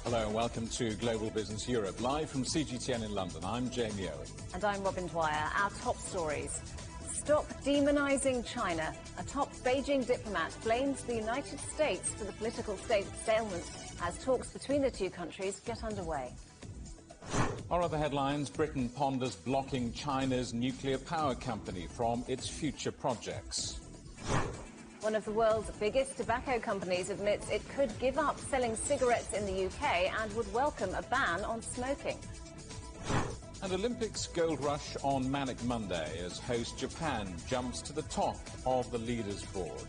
Hello and welcome to Global Business Europe. Live from CGTN in London, I'm Jamie Owen. And I'm Robin Dwyer. Our top stories. Stop demonising China. A top Beijing diplomat blames the United States for the political stalemate as talks between the two countries get underway. Our other headlines: Britain ponders blocking China's nuclear power company from its future projects. One of the world's biggest tobacco companies admits it could give up selling cigarettes in the UK and would welcome a ban on smoking. And Olympics gold rush on Manic Monday as host Japan jumps to the top of the leaders' board.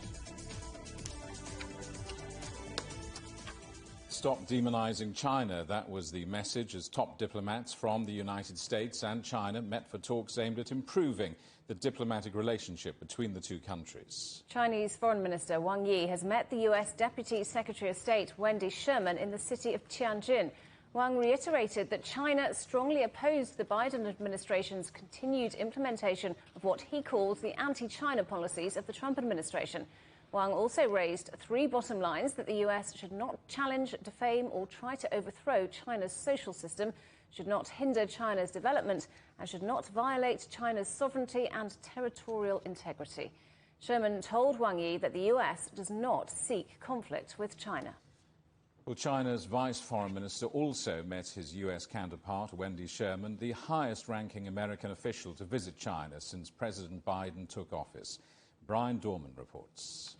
Stop demonising China. That was the message as top diplomats from the United States and China met for talks aimed at improving the diplomatic relationship between the two countries. Chinese Foreign Minister Wang Yi has met the US Deputy Secretary of State Wendy Sherman in the city of Tianjin. Wang reiterated that China strongly opposed the Biden administration's continued implementation of what he calls the anti-China policies of the Trump administration. Wang also raised three bottom lines: that the US should not challenge, defame or try to overthrow China's social system, should not hinder China's development, and should not violate China's sovereignty and territorial integrity. Sherman told Wang Yi that the US does not seek conflict with China. Well, China's Vice Foreign Minister also met his US counterpart, Wendy Sherman, the highest-ranking American official to visit China since President Biden took office. Brian Dorman reports.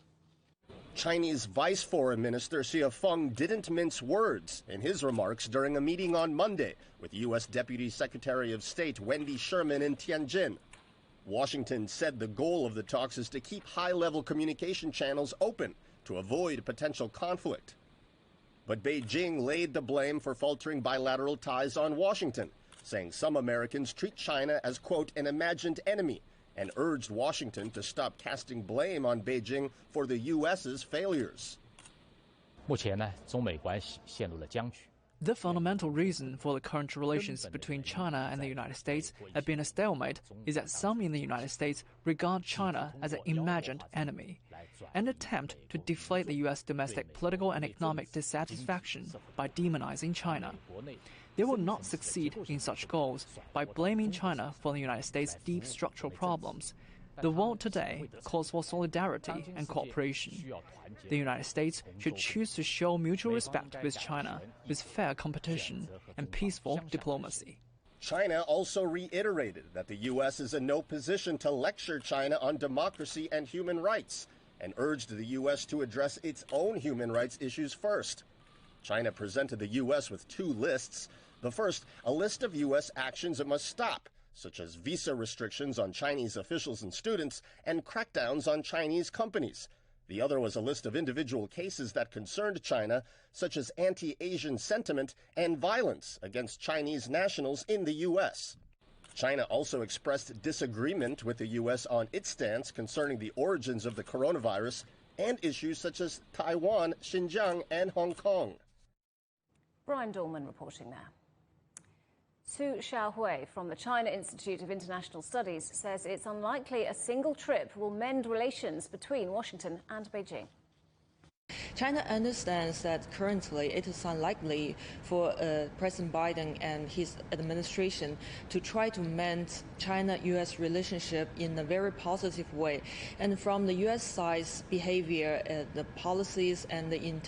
Chinese Vice Foreign Minister Xie Feng didn't mince words in his remarks during a meeting on Monday with U.S. Deputy Secretary of State Wendy Sherman in Tianjin. Washington said the goal of the talks is to keep high-level communication channels open to avoid potential conflict. But Beijing laid the blame for faltering bilateral ties on Washington, saying some Americans treat China as, quote, an imagined enemy, and urged Washington to stop casting blame on Beijing for the U.S.'s failures. The fundamental reason for the current relations between China and the United States have been a stalemate is that some in the United States regard China as an imagined enemy, an attempt to deflate the U.S. domestic political and economic dissatisfaction by demonizing China. They will not succeed in such goals by blaming China for the United States' deep structural problems. The world today calls for solidarity and cooperation. The United States should choose to show mutual respect with China with fair competition and peaceful diplomacy. China also reiterated that the U.S. is in no position to lecture China on democracy and human rights, and urged the U.S. to address its own human rights issues first. China presented the U.S. with two lists. The first, a list of U.S. actions it must stop, such as visa restrictions on Chinese officials and students and crackdowns on Chinese companies. The other was a list of individual cases that concerned China, such as anti-Asian sentiment and violence against Chinese nationals in the U.S. China also expressed disagreement with the U.S. on its stance concerning the origins of the coronavirus and issues such as Taiwan, Xinjiang, and Hong Kong. Brian Dorman reporting there. Su Xiaohui from the China Institute of International Studies says it's unlikely a single trip will mend relations between Washington and Beijing. China understands that currently it is unlikely for President Biden and his administration to try to mend China-U.S. relationship in a very positive way. And from the U.S. side's behavior, the policies and the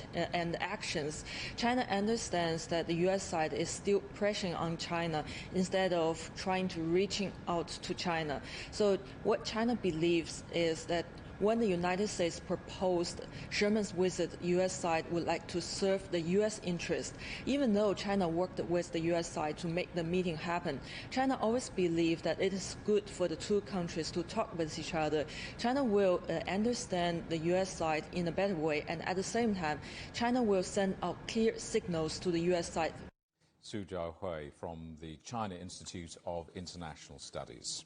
actions, China understands that the U.S. side is still pressing on China instead of trying to reaching out to China. So what China believes is that when the United States proposed Sherman's visit, the U.S. side would like to serve the U.S. interest. Even though China worked with the U.S. side to make the meeting happen, China always believed that it is good for the two countries to talk with each other. China will understand the U.S. side in a better way, and at the same time, China will send out clear signals to the U.S. side. Su Xiaohui from the China Institute of International Studies.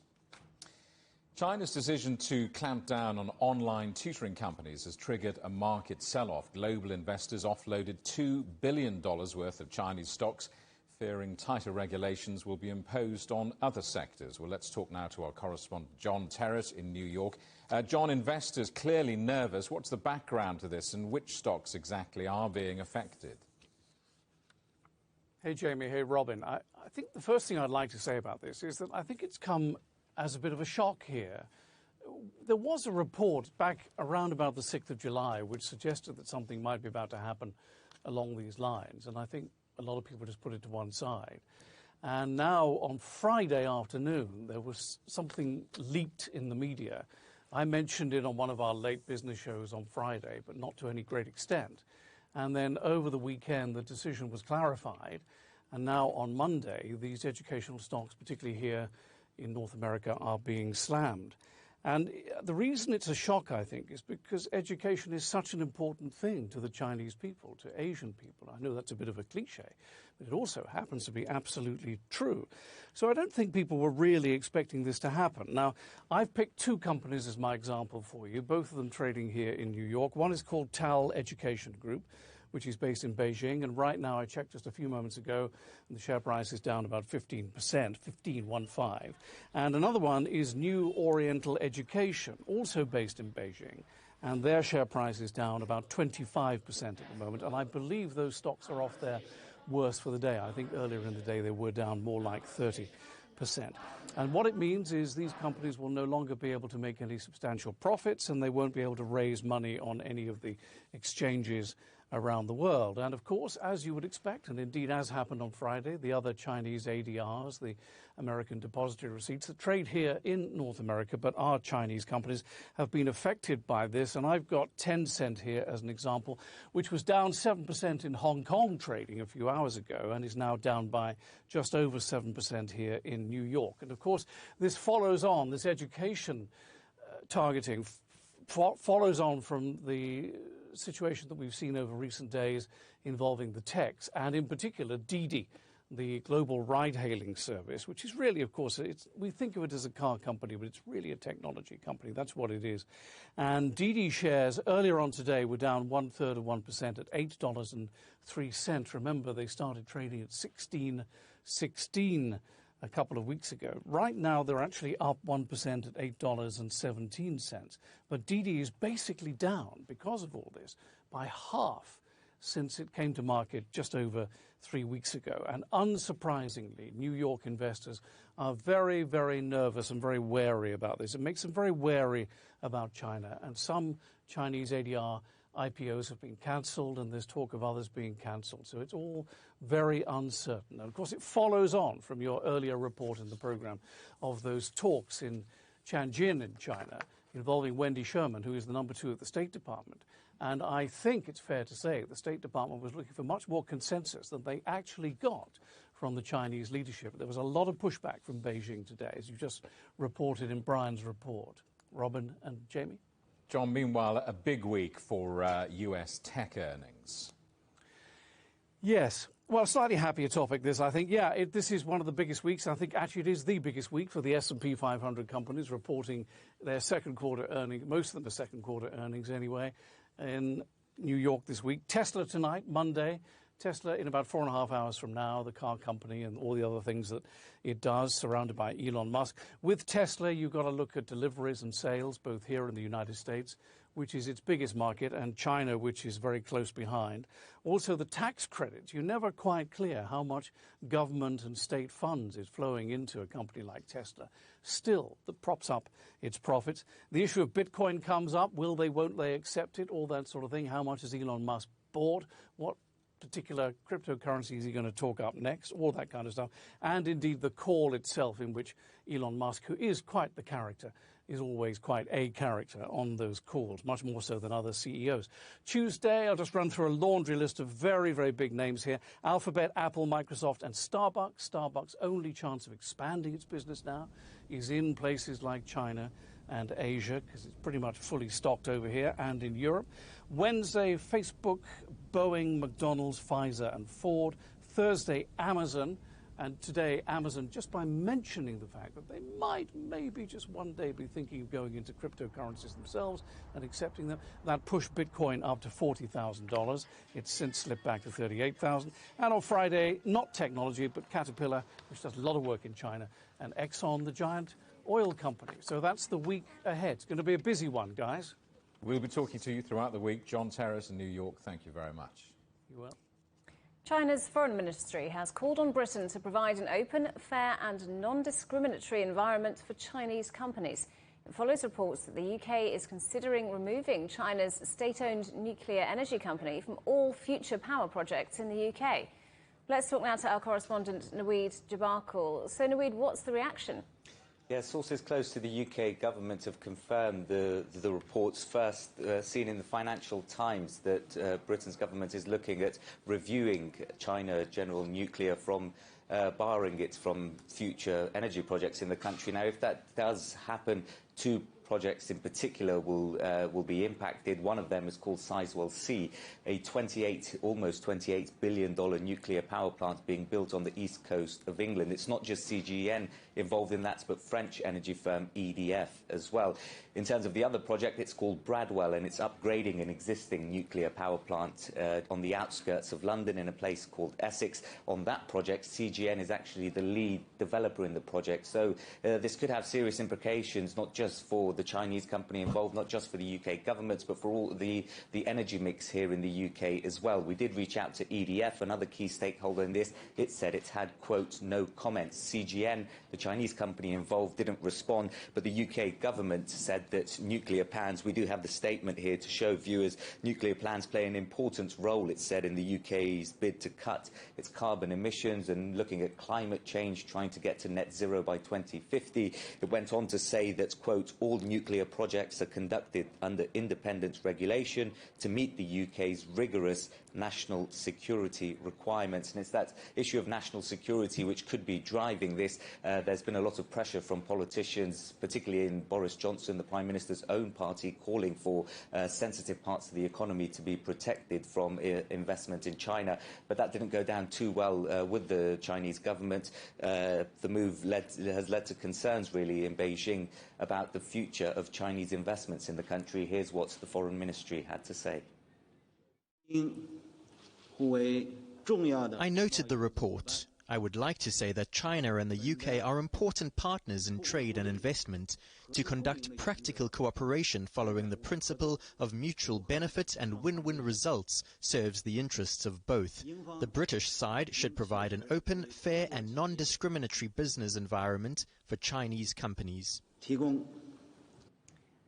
China's decision to clamp down on online tutoring companies has triggered a market sell-off. Global investors offloaded $2 billion worth of Chinese stocks, fearing tighter regulations will be imposed on other sectors. Well, let's talk now to our correspondent, John Terrett in New York. John, investors clearly nervous. What's the background to this and which stocks exactly are being affected? Hey, Jamie. Hey, Robin. I think the first thing I'd like to say about this is that I think it's come as a bit of a shock here. There was a report back around about the 6th of July which suggested that something might be about to happen along these lines, and I think a lot of people just put it to one side. And now on Friday afternoon, there was something leaked in the media. I mentioned it on one of our late business shows on Friday, but not to any great extent. And then over the weekend, the decision was clarified. And now on Monday, these educational stocks, particularly here in North America, are being slammed. And the reason it's a shock, I think, is because education is such an important thing to the Chinese people, to Asian people. I know that's a bit of a cliche, but it also happens to be absolutely true. So I don't think people were really expecting this to happen. Now, I've picked two companies as my example for you, both of them trading here in New York. One is called TAL Education Group, which is based in Beijing. And right now, I checked just a few moments ago, and the share price is down about 15%, 15.15. And another one is New Oriental Education, also based in Beijing. And their share price is down about 25% at the moment. And I believe those stocks are off their worst for the day. I think earlier in the day, they were down more like 30%. And what it means is these companies will no longer be able to make any substantial profits, and they won't be able to raise money on any of the exchanges around the world. And of course, as you would expect, and indeed as happened on Friday, the other Chinese ADRs, the American depository receipts that trade here in North America, but are Chinese companies, have been affected by this. And I've got Tencent here as an example, which was down 7% in Hong Kong trading a few hours ago and is now down by just over 7% here in New York. And of course, this follows on, this education targeting follows on from the situation that we've seen over recent days involving the techs, and in particular Didi, the global ride-hailing service, which is really, of course, we think of it as a car company, but it's really a technology company. That's what it is. And Didi shares earlier on today were down 1/3 at $8.03. Remember, they started trading at $16.16 a couple of weeks ago. Right now, they're actually up 1% at $8.17. But Didi is basically down, because of all this, by half since it came to market just over 3 weeks ago. And unsurprisingly, New York investors are very, very nervous and very wary about this. It makes them very wary about China. And some Chinese ADR IPOs have been cancelled, and there's talk of others being cancelled. So it's all very uncertain. And of course, it follows on from your earlier report in the program of those talks in Tianjin in China involving Wendy Sherman, who is the number 2 at the State Department. And I think it's fair to say the State Department was looking for much more consensus than they actually got from the Chinese leadership. There was a lot of pushback from Beijing today, as you just reported in Brian's report. Robin and Jamie? John, meanwhile, a big week for US tech earnings. Yes. Well, slightly happier topic, this, I think. Yeah, this is one of the biggest weeks. I think actually it is the biggest week for the S&P 500 companies reporting their second quarter earnings, most of them are second quarter earnings anyway, in New York this week. Tesla tonight, Monday. Tesla in about 4.5 hours from now, the car company and all the other things that it does, surrounded by Elon Musk. With Tesla, you've got to look at deliveries and sales, both here in the United States, which is its biggest market, and China, which is very close behind. Also, the tax credits. You're never quite clear how much government and state funds is flowing into a company like Tesla. Still, that props up its profits. The issue of Bitcoin comes up. Will they, won't they accept it? All that sort of thing. How much has Elon Musk bought? What particular cryptocurrency is he going to talk up next? All that kind of stuff. And indeed the call itself, in which Elon Musk, who is quite the character, is always quite a character on those calls, much more so than other CEOs. Tuesday, I'll just run through a laundry list of very, very big names here. Alphabet, Apple, Microsoft, and Starbucks. Starbucks' only chance of expanding its business now is in places like China and Asia, because it's pretty much fully stocked over here, and in Europe. Wednesday, Facebook, Boeing, McDonald's, Pfizer, and Ford. Thursday, Amazon. And today, Amazon, just by mentioning the fact that they might maybe just one day be thinking of going into cryptocurrencies themselves and accepting them, that pushed Bitcoin up to $40,000. It's since slipped back to $38,000. And on Friday, not technology, but Caterpillar, which does a lot of work in China, and Exxon, the giant oil company. So that's the week ahead. It's going to be a busy one, guys. We'll be talking to you throughout the week. John Terrace in New York, thank you very much. You will. China's foreign ministry has called on Britain to provide an open, fair and non-discriminatory environment for Chinese companies. It follows reports that the UK is considering removing China's state-owned nuclear energy company from all future power projects in the UK. Let's talk now to our correspondent, Naweed Jabakul. So, Naweed, what's the reaction? Yeah, sources close to the UK government have confirmed the reports first seen in the Financial Times that Britain's government is looking at reviewing China General Nuclear from barring it from future energy projects in the country. Now, if that does happen, two projects in particular will be impacted. One of them is called Sizewell C, a almost $28 billion nuclear power plant being built on the east coast of England. It's not just CGTN involved in that, but French energy firm EDF as well. In terms of the other project, it's called Bradwell, and it's upgrading an existing nuclear power plant on the outskirts of London in a place called Essex. On that project, CGN is actually the lead developer in the project. So this could have serious implications, not just for the Chinese company involved, not just for the UK government, but for all the energy mix here in the UK as well. We did reach out to EDF, another key stakeholder in this. It said it had, quote, no comments. CGN, the Chinese company involved, didn't respond, but the UK government said that nuclear plans, we do have the statement here to show viewers, nuclear plans play an important role, it said, in the UK's bid to cut its carbon emissions and looking at climate change, trying to get to net zero by 2050. It went on to say that, quote, all nuclear projects are conducted under independent regulation to meet the UK's rigorous national security requirements. And it's that issue of national security which could be driving this. There's been a lot of pressure from politicians, particularly in Boris Johnson, the Prime Minister's own party, calling for sensitive parts of the economy to be protected from investment in China. But that didn't go down too well with the Chinese government. The move has led to concerns, really, in Beijing about the future of Chinese investments in the country. Here's what the Foreign Ministry had to say. I noted the report. I would like to say that China and the UK are important partners in trade and investment to conduct practical cooperation following the principle of mutual benefit and win-win results serves the interests of both. The British side should provide an open, fair and non-discriminatory business environment for Chinese companies.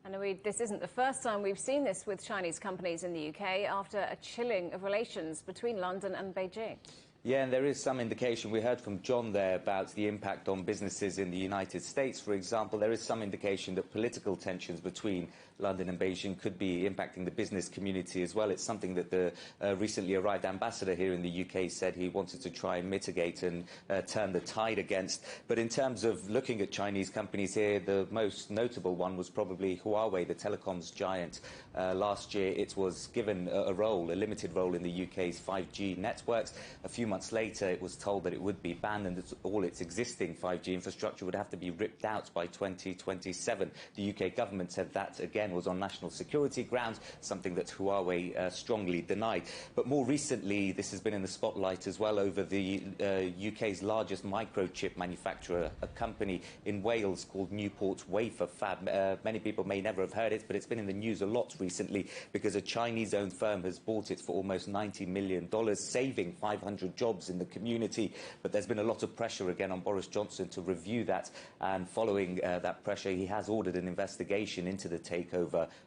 And this isn't the first time we've seen this with Chinese companies in the UK after a chilling of relations between London and Beijing. Yeah, and there is some indication. We heard from John there about the impact on businesses in the United States, for example. There is some indication that political tensions between London and Beijing could be impacting the business community as well. It's something that the recently arrived ambassador here in the UK said he wanted to try and mitigate and turn the tide against. But in terms of looking at Chinese companies here, the most notable one was probably Huawei, the telecoms giant. Last year it was given a limited role in the UK's 5G networks. A few months later it was told that it would be banned and that all its existing 5G infrastructure would have to be ripped out by 2027. The UK government said that again was on national security grounds, something that Huawei strongly denied. But more recently, this has been in the spotlight as well over the UK's largest microchip manufacturer, a company in Wales called Newport Wafer Fab. Many people may never have heard it, but it's been in the news a lot recently because a Chinese-owned firm has bought it for almost $90 million, saving 500 jobs in the community. But there's been a lot of pressure again on Boris Johnson to review that, and following that pressure, he has ordered an investigation into the takeover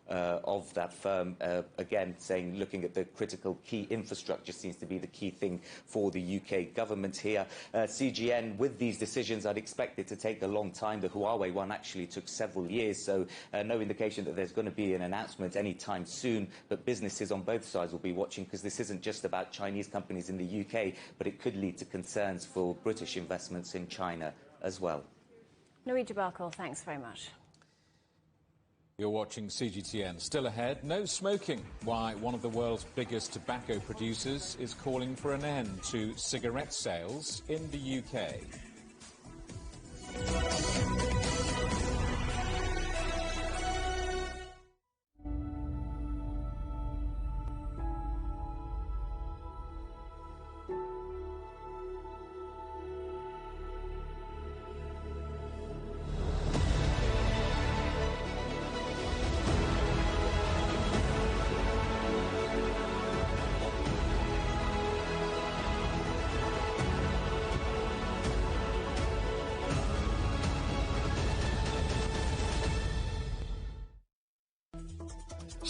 of that firm, again saying looking at the critical key infrastructure seems to be the key thing for the UK government here. CGN, with these decisions, I'd expect it to take a long time. The Huawei one actually took several years, so no indication that there's going to be an announcement anytime soon, but businesses on both sides will be watching because this isn't just about Chinese companies in the UK, but it could lead to concerns for British investments in China as well. Naweed Jabakul, thanks very much. You're watching CGTN. Still ahead, no smoking. Why one of the world's biggest tobacco producers is calling for an end to cigarette sales in the UK.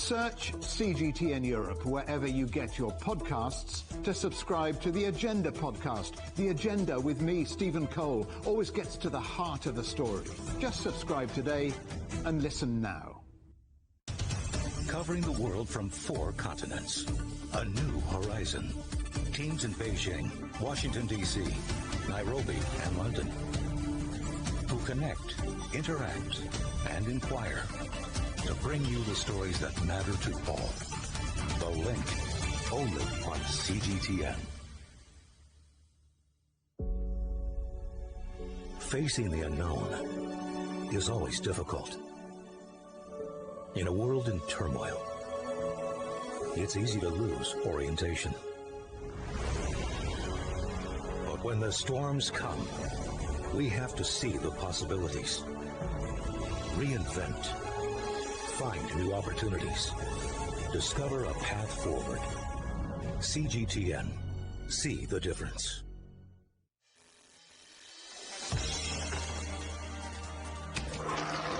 Search CGTN Europe wherever you get your podcasts to subscribe to The Agenda podcast. The Agenda with me, Stephen Cole, always gets to the heart of the story. Just subscribe today and listen now. Covering the world from 4 continents. A new horizon. Teams in Beijing, Washington, D.C., Nairobi, and London. Who connect, interact, and inquire to bring you the stories that matter to all. The Link, only on CGTN. Facing the unknown is always difficult. In a world in turmoil, it's easy to lose orientation. But when the storms come, we have to see the possibilities. Reinvent. Find new opportunities. Discover a path forward. CGTN. See the difference.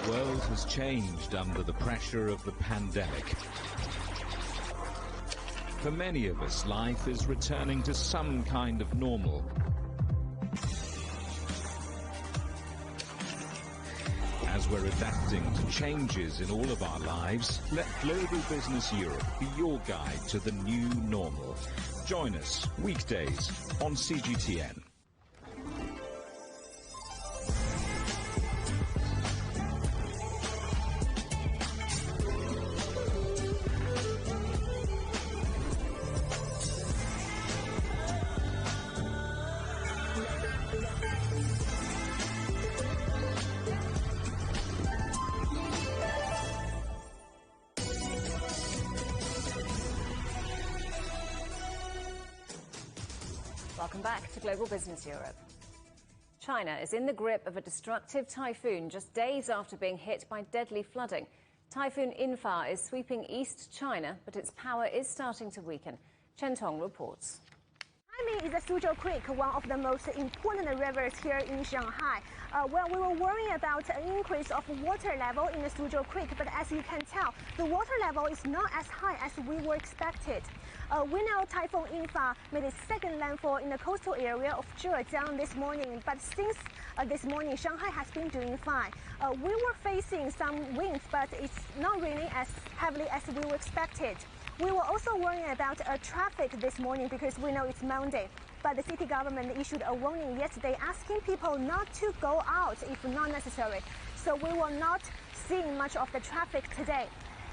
The world has changed under the pressure of the pandemic. For many of us, life is returning to some kind of normal. As we're adapting to changes in all of our lives, let Global Business Europe be your guide to the new normal. Join us weekdays on CGTN. Welcome back to Global Business Europe. China is in the grip of a destructive typhoon just days after being hit by deadly flooding. Typhoon Infa is sweeping East China, but its power is starting to weaken. Chen Tong reports. Is the Suzhou Creek, one of the most important rivers here in Shanghai. Well, we were worrying about an increase of water level in the Suzhou Creek, but as you can tell, the water level is not as high as we were expected. We know Typhoon Infa made its second landfall in the coastal area of Zhejiang this morning, but since this morning, Shanghai has been doing fine. We were facing some winds, but it's not raining as heavily as we were expected. We were also worrying about traffic this morning because we know it's Monday. But the city government issued a warning yesterday asking people not to go out if not necessary. So we were not seeing much of the traffic today.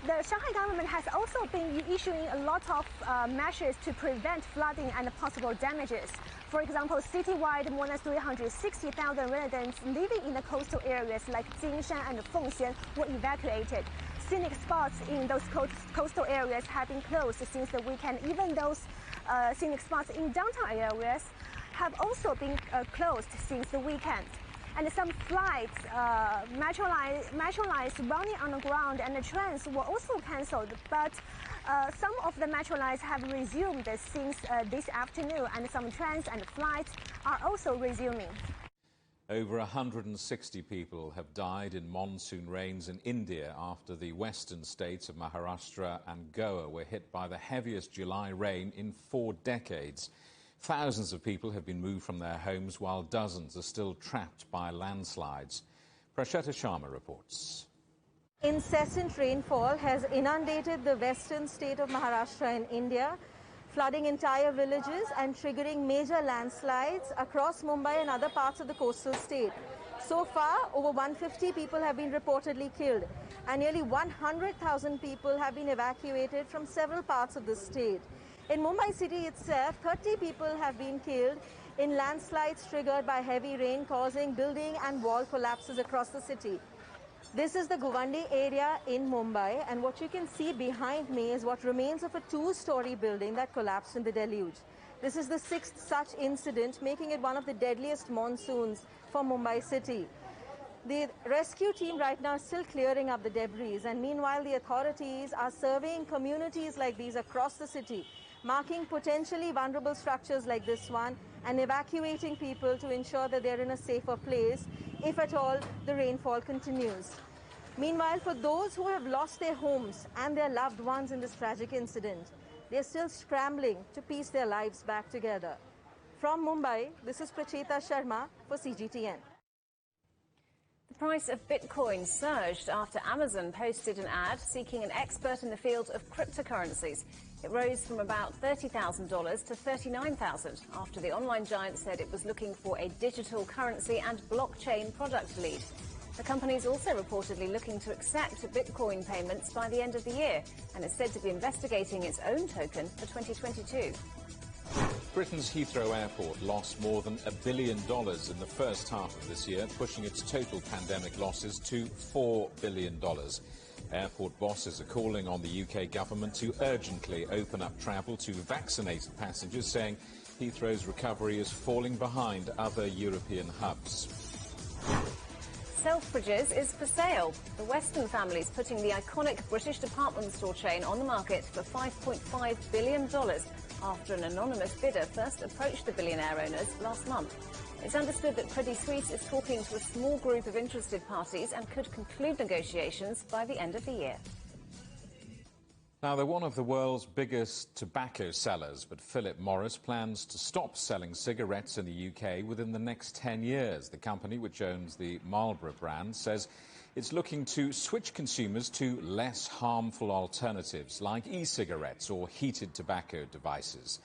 The Shanghai government has also been issuing a lot of measures to prevent flooding and possible damages. For example, citywide, more than 360,000 residents living in the coastal areas like Jinshan and Fengxian were evacuated. Scenic spots in those coastal areas have been closed since the weekend. Even those scenic spots in downtown areas have also been closed since the weekend. And some flights, metro lines running on the ground and the trains were also cancelled. But some of the metro lines have resumed since this afternoon, and some trains and flights are also resuming. Over 160 people have died in monsoon rains in India after the western states of Maharashtra and Goa were hit by the heaviest July rain in 4 decades. Thousands of people have been moved from their homes while dozens are still trapped by landslides. Prasheta Sharma reports. Incessant rainfall has inundated the western state of Maharashtra in India, flooding entire villages and triggering major landslides across Mumbai and other parts of the coastal state. So far, over 150 people have been reportedly killed, and nearly 100,000 people have been evacuated from several parts of the state. In Mumbai city itself, 30 people have been killed in landslides triggered by heavy rain, causing building and wall collapses across the city. This is the Govandi area in Mumbai, and what you can see behind me is what remains of a 2-story building that collapsed in the deluge. This is the 6th such incident, making it one of the deadliest monsoons for Mumbai city. The rescue team right now is still clearing up the debris, and meanwhile the authorities are surveying communities like these across the city, marking potentially vulnerable structures like this one and evacuating people to ensure that they're in a safer place if at all the rainfall continues. Meanwhile, for those who have lost their homes and their loved ones in this tragic incident, they're still scrambling to piece their lives back together. From Mumbai, this is Prachita Sharma for CGTN. The price of Bitcoin surged after Amazon posted an ad seeking an expert in the field of cryptocurrencies. It rose from about $30,000 to $39,000 after the online giant said it was looking for a digital currency and blockchain product lead. The company is also reportedly looking to accept Bitcoin payments by the end of the year and is said to be investigating its own token for 2022. Britain's Heathrow Airport lost more than $1 billion in the first half of this year, pushing its total pandemic losses to $4 billion. Airport bosses are calling on the UK government to urgently open up travel to vaccinated passengers, saying Heathrow's recovery is falling behind other European hubs. Selfridges is for sale. The Weston family is putting the iconic British department store chain on the market for $5.5 billion after an anonymous bidder first approached the billionaire owners last month. It's understood that Credit Suisse is talking to a small group of interested parties and could conclude negotiations by the end of the year. Now, they're one of the world's biggest tobacco sellers, but Philip Morris plans to stop selling cigarettes in the UK within the next 10 years. The company, which owns the Marlboro brand, says it's looking to switch consumers to less harmful alternatives like e-cigarettes or heated tobacco devices.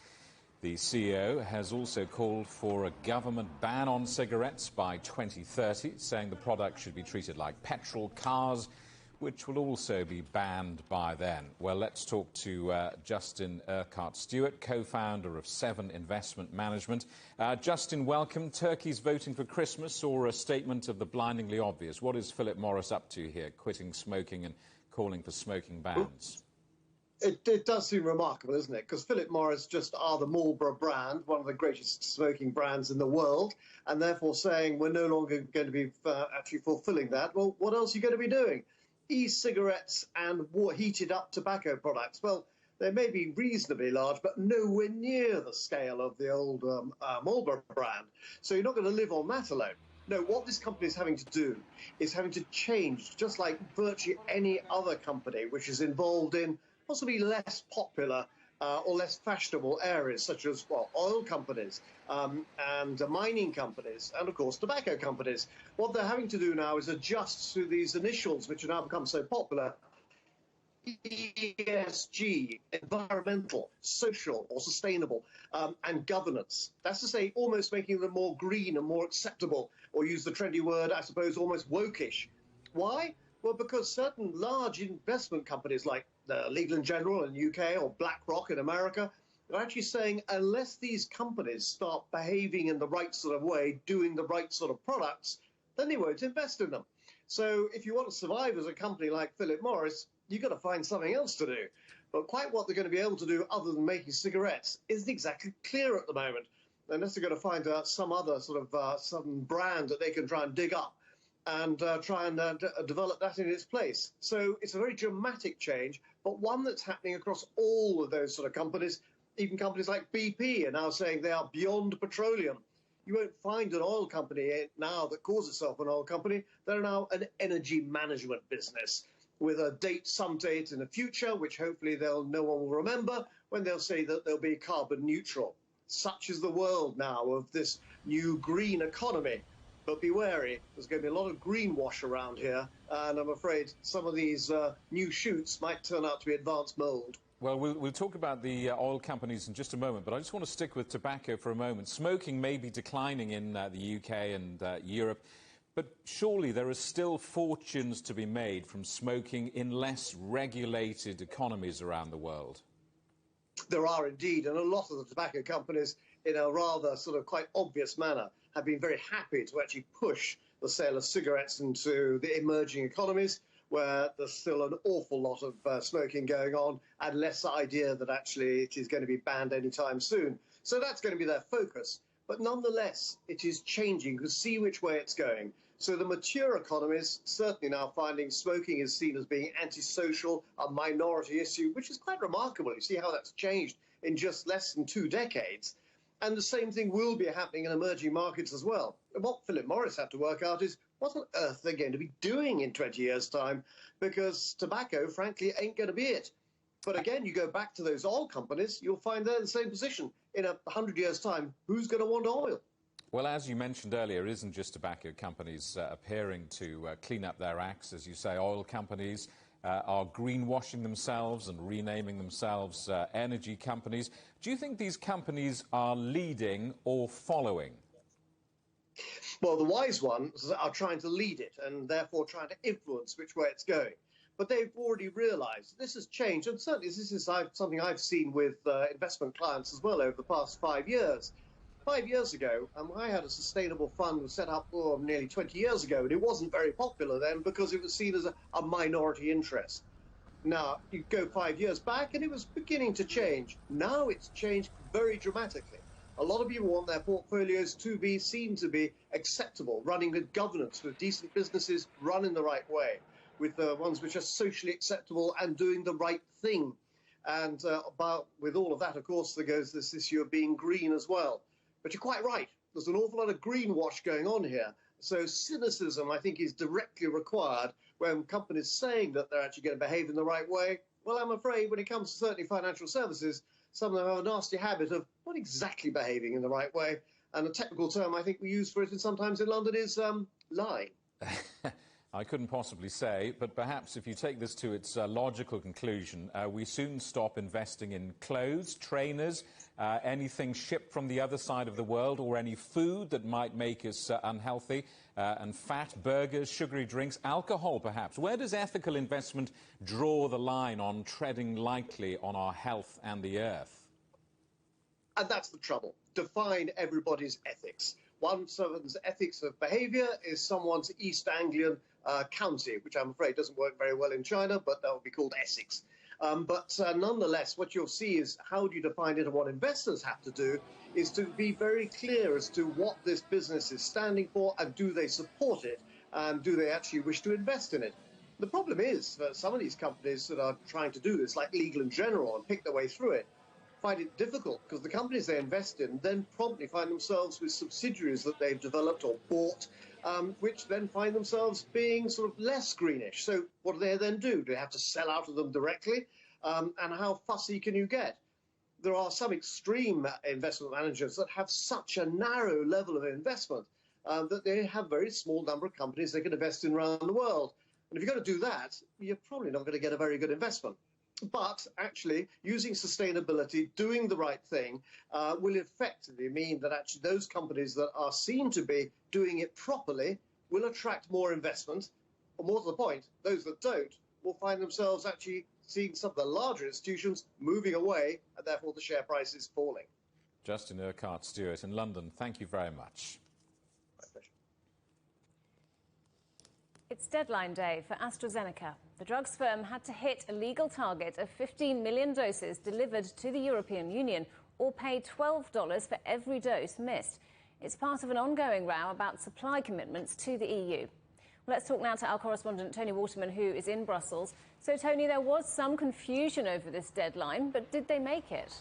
The CEO has also called for a government ban on cigarettes by 2030, saying the product should be treated like petrol cars, which will also be banned by then. Well, let's talk to Justin Urquhart-Stewart, co-founder of 7 Investment Management. Justin, welcome. Turkey's voting for Christmas or a statement of the blindingly obvious? What is Philip Morris up to here, quitting smoking and calling for smoking bans? It does seem remarkable, isn't it? Because Philip Morris just are the Marlboro brand, one of the greatest smoking brands in the world, and therefore saying we're no longer going to be actually fulfilling that. Well, what else are you going to be doing? E-cigarettes and heated-up tobacco products. Well, they may be reasonably large, but nowhere near the scale of the old Marlboro brand. So you're not going to live on that alone. No, what this company is having to do is having to change, just like virtually any other company which is involved in possibly less popular or less fashionable areas, such as, well, oil companies and mining companies and, of course, tobacco companies. What they're having to do now is adjust to these initials, which have now become so popular: ESG, environmental, social or sustainable, and governance. That's to say, almost making them more green and more acceptable, or use the trendy word, I suppose, almost wokish. Why? Well, because certain large investment companies like Legal & General in the UK or BlackRock in America are actually saying unless these companies start behaving in the right sort of way, doing the right sort of products, then they won't invest in them. So if you want to survive as a company like Philip Morris, you've got to find something else to do. But quite what they're going to be able to do other than making cigarettes isn't exactly clear at the moment, unless they're going to find some other sort of some brand that they can try and dig up and try and develop that in its place. So it's a very dramatic change, but one that's happening across all of those sort of companies. Even companies like BP are now saying they are beyond petroleum. You won't find an oil company now that calls itself an oil company. They're now an energy management business with a date, some date in the future, which hopefully no one will remember, when they'll say that they'll be carbon neutral. Such is the world now of this new green economy. But be wary, there's going to be a lot of greenwash around here, and I'm afraid some of these new shoots might turn out to be advanced mould. Well, we'll talk about the oil companies in just a moment, but I just want to stick with tobacco for a moment. Smoking may be declining in the UK and Europe, but surely there are still fortunes to be made from smoking in less regulated economies around the world. There are indeed, and a lot of the tobacco companies, in a rather sort of quite obvious manner, have been very happy to actually push the sale of cigarettes into the emerging economies, where there's still an awful lot of smoking going on, and less idea that actually it is going to be banned anytime soon. So that's going to be their focus. But nonetheless, it is changing. You can see which way it's going. So the mature economies certainly now finding smoking is seen as being antisocial, a minority issue, which is quite remarkable. You see how that's changed in just less than 2 decades. And the same thing will be happening in emerging markets as well. And what Philip Morris had to work out is what on earth they're going to be doing in 20 years' time, because tobacco, frankly, ain't going to be it. But again, you go back to those oil companies, you'll find they're in the same position. In 100 years' time, who's going to want oil? Well, as you mentioned earlier, it isn't just tobacco companies appearing to clean up their acts. As you say, oil companies are greenwashing themselves and renaming themselves energy companies. Do you think these companies are leading or following? Well, the wise ones are trying to lead it and therefore trying to influence which way it's going. But they've already realised this has changed, and certainly this is something I've seen with investment clients as well over the past 5 years. 5 years ago, I had a sustainable fund set up nearly 20 years ago, and it wasn't very popular then because it was seen as a minority interest. Now, you go 5 years back, and it was beginning to change. Now it's changed very dramatically. A lot of people want their portfolios to be seen to be acceptable, running with governance, with decent businesses run in the right way, with the ones which are socially acceptable and doing the right thing. And with all of that, of course, there goes this issue of being green as well. But you're quite right. There's an awful lot of greenwash going on here. So cynicism, I think, is directly required when companies saying that they're actually going to behave in the right way. Well, I'm afraid when it comes to certainly financial services, some of them have a nasty habit of not exactly behaving in the right way. And a technical term I think we use for it sometimes in London is lying. I couldn't possibly say, but perhaps if you take this to its logical conclusion, we soon stop investing in clothes, trainers, anything shipped from the other side of the world, or any food that might make us unhealthy, and fat, burgers, sugary drinks, alcohol perhaps. Where does ethical investment draw the line on treading lightly on our health and the earth? And that's the trouble. Define everybody's ethics. One someone's ethics of behaviour is someone's East Anglian county, which I'm afraid doesn't work very well in China, but that would be called Essex. But nonetheless, what you'll see is how do you define it, and what investors have to do is to be very clear as to what this business is standing for, and do they support it, and do they actually wish to invest in it. The problem is that some of these companies that are trying to do this, like Legal & General, and pick their way through it, find it difficult because the companies they invest in then promptly find themselves with subsidiaries that they've developed or bought, which then find themselves being sort of less greenish. So what do they then do? Do they have to sell out of them directly? And how fussy can you get? There are some extreme investment managers that have such a narrow level of investment that they have a very small number of companies they can invest in around the world. And if you're going to do that, you're probably not going to get a very good investment. But actually, using sustainability, doing the right thing, will effectively mean that actually those companies that are seen to be doing it properly will attract more investment. Or more to the point, those that don't will find themselves actually seeing some of the larger institutions moving away, and therefore the share price is falling. Justin Urquhart-Stewart in London, thank you very much. My pleasure. It's deadline day for AstraZeneca. The drugs firm had to hit a legal target of 15 million doses delivered to the European Union, or pay $12 for every dose missed. It's part of an ongoing row about supply commitments to the EU. Well, let's talk now to our correspondent Tony Waterman, who is in Brussels. So, Tony, there was some confusion over this deadline, but did they make it?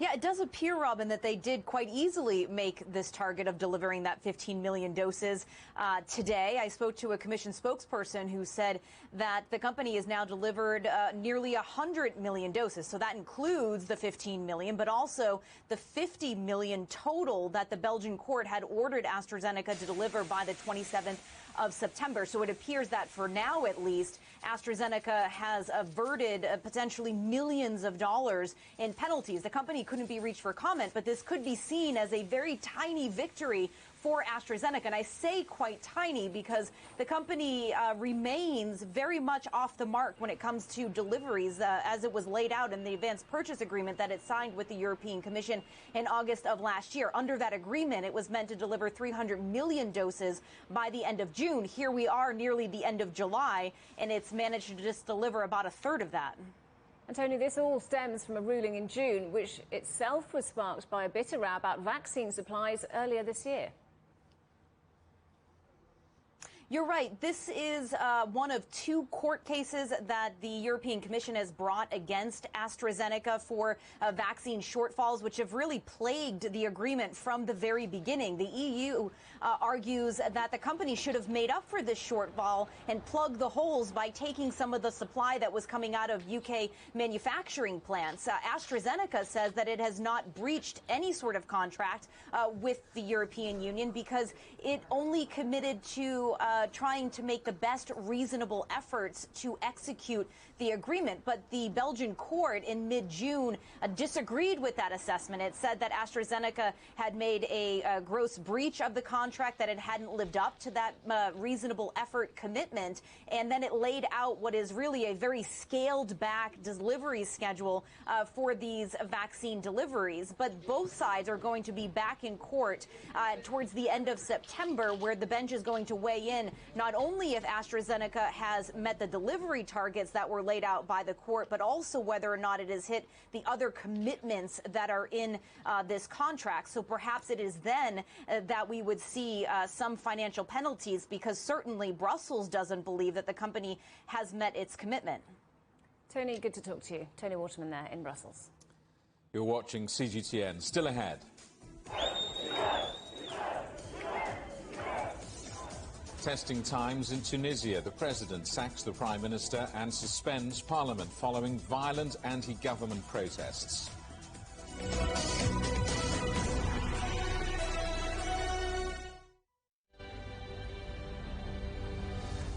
Yeah, it does appear, Robin, that they did quite easily make this target of delivering that 15 million doses today. I spoke to a Commission spokesperson who said that the company has now delivered nearly 100 million doses. So that includes the 15 million, but also the 50 million total that the Belgian court had ordered AstraZeneca to deliver by the 27th of September. So it appears that for now, at least, AstraZeneca has averted potentially millions of dollars in penalties. The company couldn't be reached for comment, but this could be seen as a very tiny victory for AstraZeneca. And I say quite tiny because the company remains very much off the mark when it comes to deliveries, as it was laid out in the advance purchase agreement that it signed with the European Commission in August of last year. Under that agreement, it was meant to deliver 300 million doses by the end of June. Here we are nearly the end of July, and it's managed to just deliver about a third of that. And Tony, this all stems from a ruling in June, which itself was sparked by a bitter row about vaccine supplies earlier this year. You're right. This is one of two court cases that the European Commission has brought against AstraZeneca for vaccine shortfalls, which have really plagued the agreement from the very beginning. The EU argues that the company should have made up for this shortfall and plugged the holes by taking some of the supply that was coming out of UK manufacturing plants. AstraZeneca says that it has not breached any sort of contract with the European Union because it only committed to trying to make the best reasonable efforts to execute the agreement. But the Belgian court in mid-June disagreed with that assessment. It said that AstraZeneca had made a gross breach of the contract, that it hadn't lived up to that reasonable effort commitment. And then it laid out what is really a very scaled back delivery schedule for these vaccine deliveries. But both sides are going to be back in court towards the end of September, where the bench is going to weigh in not only if AstraZeneca has met the delivery targets that were laid out by the court, but also whether or not it has hit the other commitments that are in this contract. So perhaps it is then that we would see some financial penalties, because certainly Brussels doesn't believe that the company has met its commitment. Tony, good to talk to you. Tony Waterman there in Brussels. You're watching CGTN. Still ahead. Testing times in Tunisia. The president sacks the prime minister and suspends parliament following violent anti-government protests.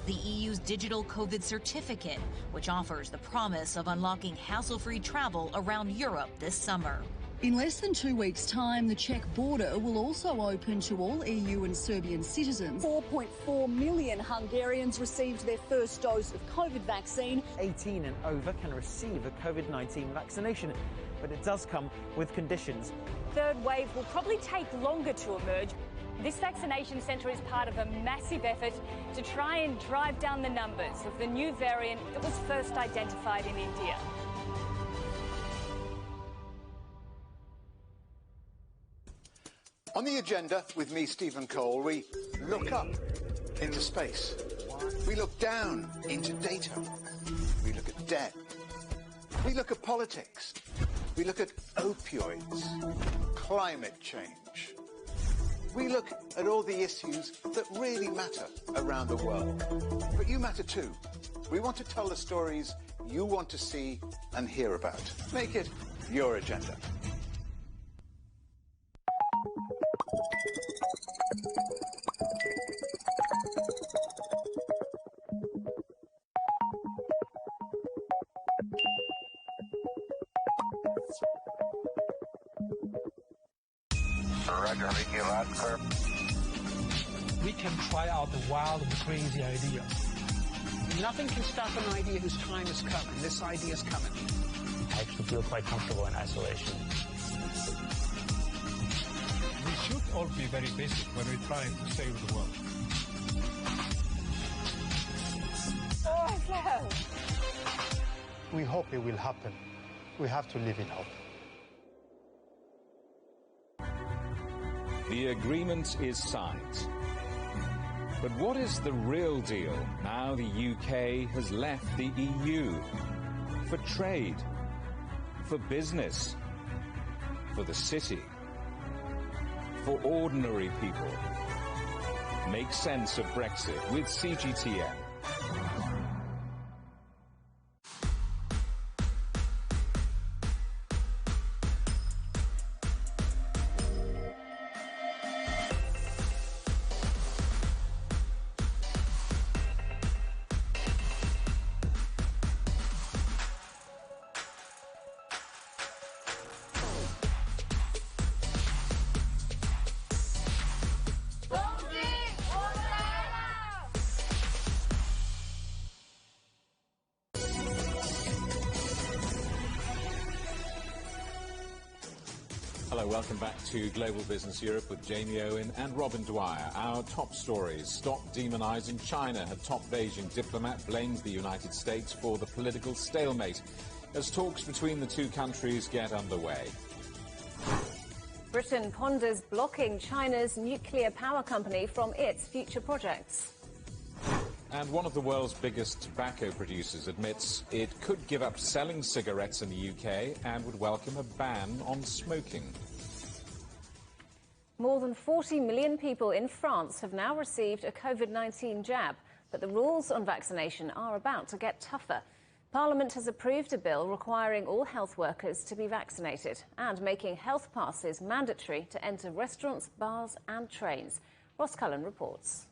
The EU's digital COVID certificate, which offers the promise of unlocking hassle-free travel around Europe this summer. In less than 2 weeks' time, the Czech border will also open to all EU and Serbian citizens. 4.4 million Hungarians received their first dose of COVID vaccine. 18 and over can receive a COVID-19 vaccination, but it does come with conditions. Third wave will probably take longer to emerge. This vaccination centre is part of a massive effort to try and drive down the numbers of the new variant that was first identified in India. On the agenda with me, Stephen Cole, we look up into space. We look down into data. We look at debt. We look at politics. We look at opioids, climate change. We look at all the issues that really matter around the world. But you matter too. We want to tell the stories you want to see and hear about. Make it your agenda. We can try out the wild and crazy ideas. Nothing can stop an idea whose time is coming. This idea is coming. I actually feel quite comfortable in isolation. We should all be very basic when we're trying to save the world. Oh, we hope it will happen. We have to live in hope. The agreement is signed. But what is the real deal now the UK has left the EU? For trade, for business, for the city, for ordinary people. Make sense of Brexit with CGTN. Hello, welcome back to Global Business Europe with Jamie Owen and Robin Dwyer. Our top stories: stop demonizing China. A top Beijing diplomat blames the United States for the political stalemate as talks between the two countries get underway. Britain ponders blocking China's nuclear power company from its future projects. And one of the world's biggest tobacco producers admits it could give up selling cigarettes in the UK and would welcome a ban on smoking. More than 40 million people in France have now received a COVID-19 jab, but the rules on vaccination are about to get tougher. Parliament has approved a bill requiring all health workers to be vaccinated and making health passes mandatory to enter restaurants, bars and trains. Ross Cullen reports.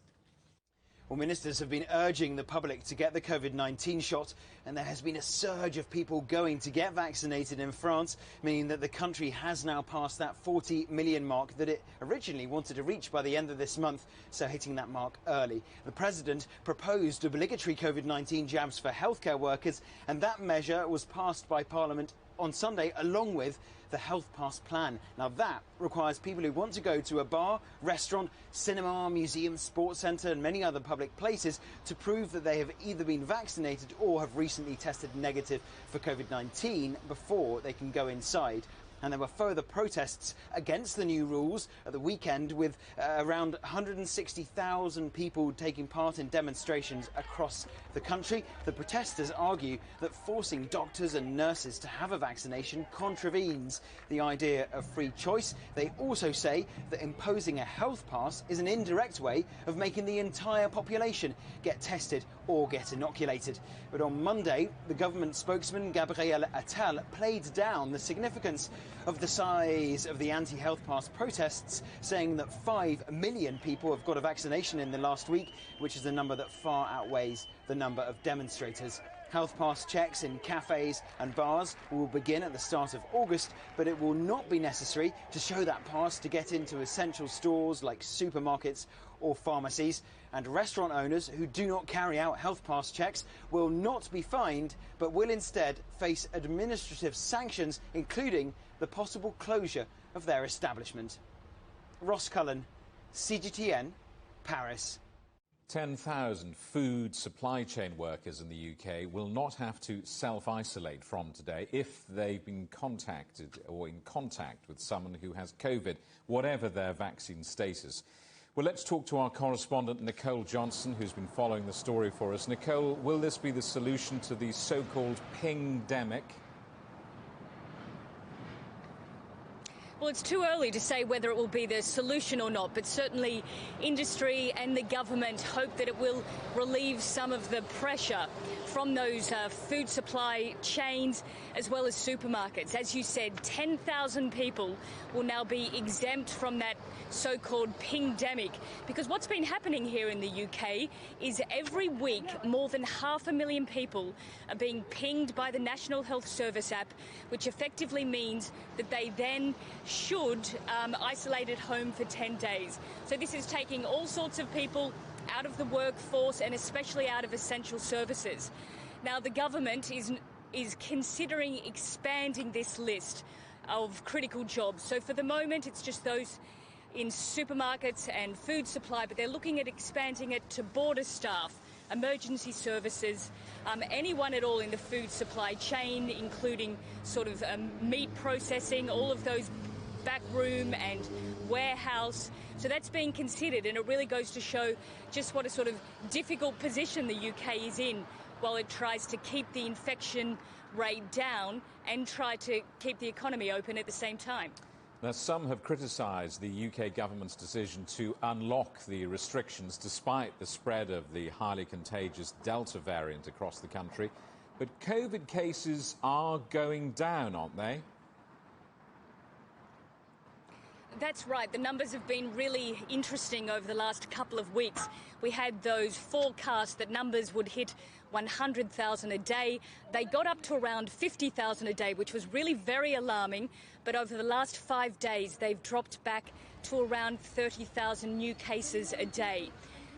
Well, ministers have been urging the public to get the COVID-19 shot, and there has been a surge of people going to get vaccinated in France, meaning that the country has now passed that 40 million mark that it originally wanted to reach by the end of this month, so hitting that mark early. The president proposed obligatory COVID-19 jabs for healthcare workers, and that measure was passed by Parliament on Sunday, along with the Health Pass plan. Now that requires people who want to go to a bar, restaurant, cinema, museum, sports centre and many other public places to prove that they have either been vaccinated or have recently tested negative for COVID-19 before they can go inside. And there were further protests against the new rules at the weekend, with around 160,000 people taking part in demonstrations across the country. The protesters argue that forcing doctors and nurses to have a vaccination contravenes the idea of free choice. They also say that imposing a health pass is an indirect way of making the entire population get tested or get inoculated. But on Monday, the government spokesman Gabriel Attal played down the significance of the size of the anti-health pass protests, saying that 5 million people have got a vaccination in the last week, which is a number that far outweighs the number of demonstrators. Health pass checks in cafes and bars will begin at the start of August, but it will not be necessary to show that pass to get into essential stores like supermarkets or pharmacies. And restaurant owners who do not carry out health pass checks will not be fined, but will instead face administrative sanctions, including the possible closure of their establishment. Ross Cullen, CGTN, Paris. 10,000 food supply chain workers in the UK will not have to self-isolate from today if they've been contacted or in contact with someone who has COVID, whatever their vaccine status. Well, let's talk to our correspondent, Nicole Johnson, who's been following the story for us. Nicole, will this be the solution to the so-called pingdemic? Well, it's too early to say whether it will be the solution or not, but certainly industry and the government hope that it will relieve some of the pressure from those food supply chains as well as supermarkets. As you said, 10,000 people will now be exempt from that so-called pingdemic, because what's been happening here in the UK is every week more than 500,000 people are being pinged by the National Health Service app, which effectively means that they then should isolate at home for 10 days. So this is taking all sorts of people out of the workforce and especially out of essential services. Now, the government is considering expanding this list of critical jobs. So for the moment, it's just those in supermarkets and food supply, but they're looking at expanding it to border staff, emergency services, anyone at all in the food supply chain, including sort of meat processing, all of those backroom and warehouse. So that's being considered, and it really goes to show just what a sort of difficult position the UK is in while it tries to keep the infection rate down and try to keep the economy open at the same time. Now, some have criticised the UK government's decision to unlock the restrictions despite the spread of the highly contagious Delta variant across the country. But COVID cases are going down, aren't they? That's right. The numbers have been really interesting over the last couple of weeks. We had those forecasts that numbers would hit 100,000 a day. They got up to around 50,000 a day, which was really very alarming. But over the last 5 days, they've dropped back to around 30,000 new cases a day.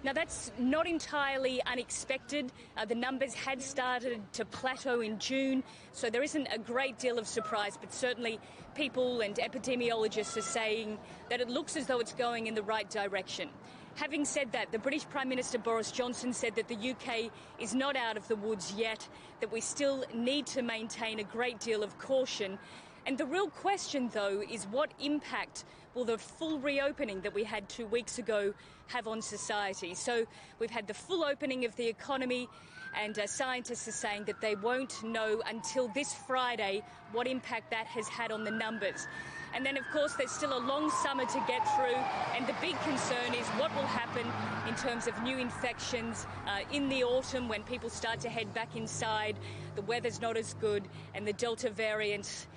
Now, that's not entirely unexpected. The numbers had started to plateau in June, so there isn't a great deal of surprise, but certainly people and epidemiologists are saying that it looks as though it's going in the right direction. Having said that, the British Prime Minister Boris Johnson said that the UK is not out of the woods yet, that we still need to maintain a great deal of caution. And the real question, though, is what impact will the full reopening that we had 2 weeks ago have on society? So we've had the full opening of the economy, and scientists are saying that they won't know until this Friday what impact that has had on the numbers. And then, of course, there's still a long summer to get through, and the big concern is what will happen in terms of new infections in the autumn when people start to head back inside, the weather's not as good, and the Delta variant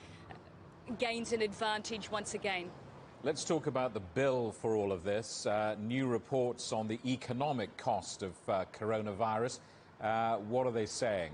gains an advantage once again. Let's talk about the bill for all of this. New reports on the economic cost of coronavirus. What are they saying?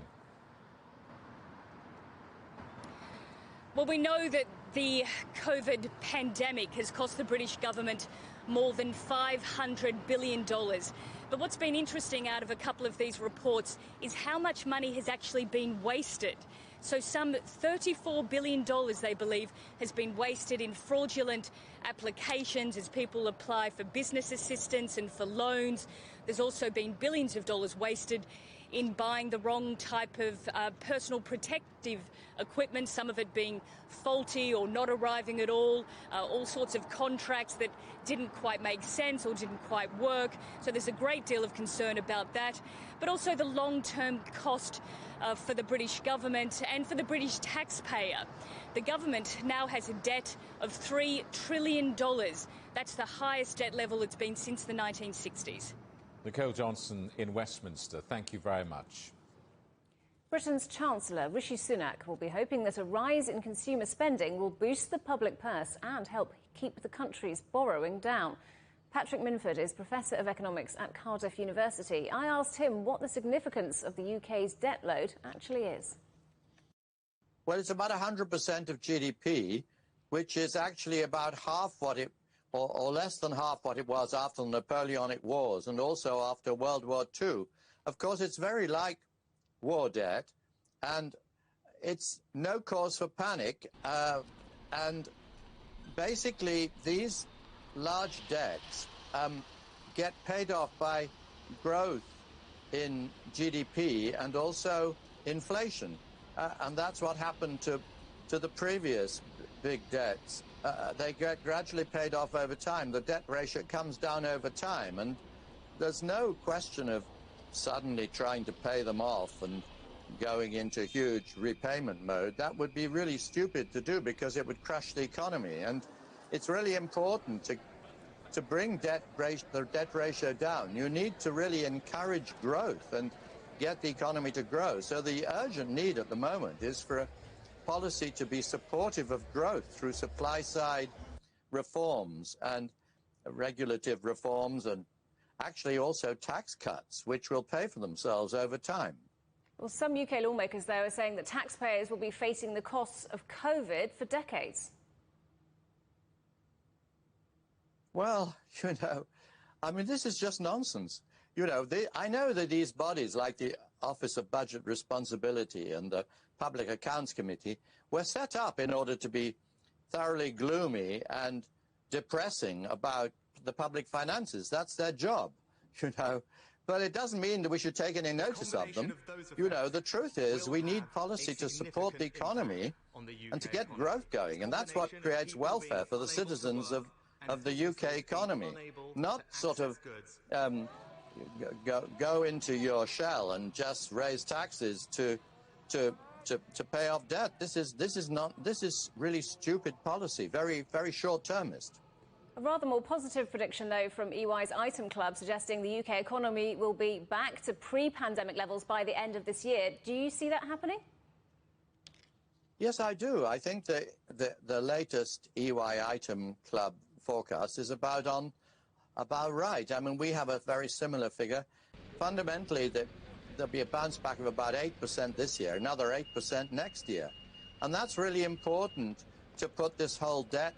Well, we know that the COVID pandemic has cost the British government more than $500 billion. But what's been interesting out of a couple of these reports is how much money has actually been wasted. So some $34 billion, they believe, has been wasted in fraudulent applications as people apply for business assistance and for loans. There's also been billions of dollars wasted in buying the wrong type of personal protective equipment, some of it being faulty or not arriving at all sorts of contracts that didn't quite make sense or didn't quite work. So there's a great deal of concern about that, but also the long-term cost for the British government and for the British taxpayer. The government now has a debt of $3 trillion. That's the highest debt level it's been since the 1960s. Nicole Johnson in Westminster, thank you very much. Britain's Chancellor Rishi Sunak will be hoping that a rise in consumer spending will boost the public purse and help keep the country's borrowing down. Patrick Minford is Professor of Economics at Cardiff University. I asked him what the significance of the UK's debt load actually is. Well, it's about 100% of GDP, which is actually about half what it or less than half what it was after the Napoleonic Wars and also after World War II. Of course, it's very like war debt, and it's no cause for panic. And basically, these large debts get paid off by growth in GDP and also inflation. And that's what happened to the previous big debts. They get gradually paid off over time. The debt ratio comes down over time, and there's no question of suddenly trying to pay them off and going into huge repayment mode. That would be really stupid to do because it would crush the economy. And it's really important to bring the debt ratio down. You need to really encourage growth and get the economy to grow. So the urgent need at the moment is for a policy to be supportive of growth through supply-side reforms and regulative reforms and actually also tax cuts, which will pay for themselves over time. Well, some UK lawmakers, though, are saying that taxpayers will be facing the costs of COVID for decades. Well, I mean, this is just nonsense. I know that these bodies, like the Office of Budget Responsibility and the Public Accounts Committee, were set up in order to be thoroughly gloomy and depressing about the public finances. That's their job, But it doesn't mean that we should take any notice of them. The truth is we need policy to support the economy and to get growth going. And that's what creates welfare for the citizens of the UK economy. Not sort of go into your shell and just raise taxes to pay off debt. This is really stupid policy, very, very short-termist. A rather more positive prediction, though, from EY's Item Club, suggesting the UK economy will be back to pre-pandemic levels by the end of this year. Do you see that happening? Yes, I do. I think the latest EY Item Club forecast is about right. I mean, we have a very similar figure. Fundamentally, there'll be a bounce back of about 8% this year, another 8% next year. And that's really important to put this whole debt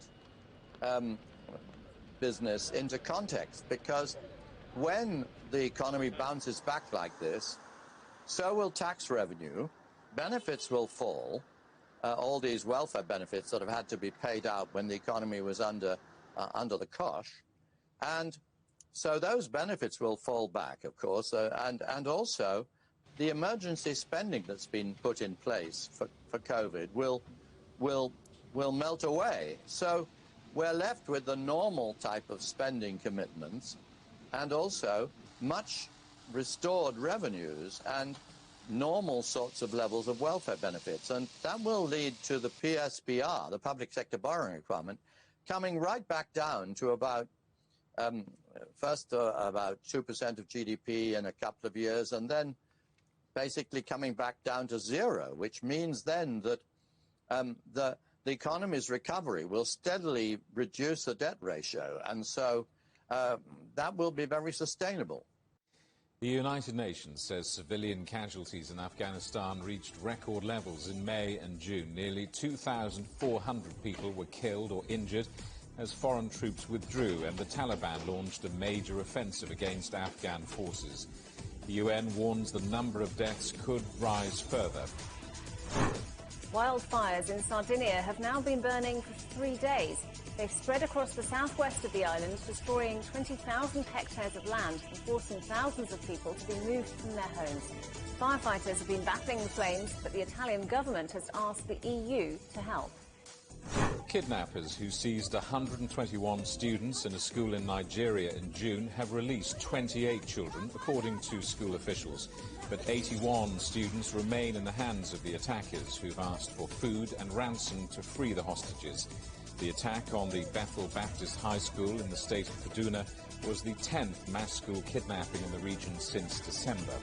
business into context, because when the economy bounces back like this, so will tax revenue, benefits will fall, all these welfare benefits that have had to be paid out when the economy was under the cosh, and so those benefits will fall back, of course, and also the emergency spending that's been put in place for COVID will melt away. So we're left with the normal type of spending commitments and also much restored revenues and normal sorts of levels of welfare benefits. And that will lead to the PSBR, the public sector borrowing requirement, coming right back down to about, first about 2% of GDP in a couple of years, and then basically coming back down to zero, which means then that the economy's recovery will steadily reduce the debt ratio, and so that will be very sustainable. The United Nations says civilian casualties in Afghanistan reached record levels in May and June. Nearly 2,400 people were killed or injured as foreign troops withdrew, and the Taliban launched a major offensive against Afghan forces. The UN warns the number of deaths could rise further. Wildfires in Sardinia have now been burning for 3 days. They've spread across the southwest of the island, destroying 20,000 hectares of land and forcing thousands of people to be moved from their homes. Firefighters have been battling the flames, but the Italian government has asked the EU to help. Kidnappers who seized 121 students in a school in Nigeria in June have released 28 children, according to school officials. But 81 students remain in the hands of the attackers, who've asked for food and ransom to free the hostages. The attack on the Bethel Baptist High School in the state of Kaduna was the 10th mass school kidnapping in the region since December.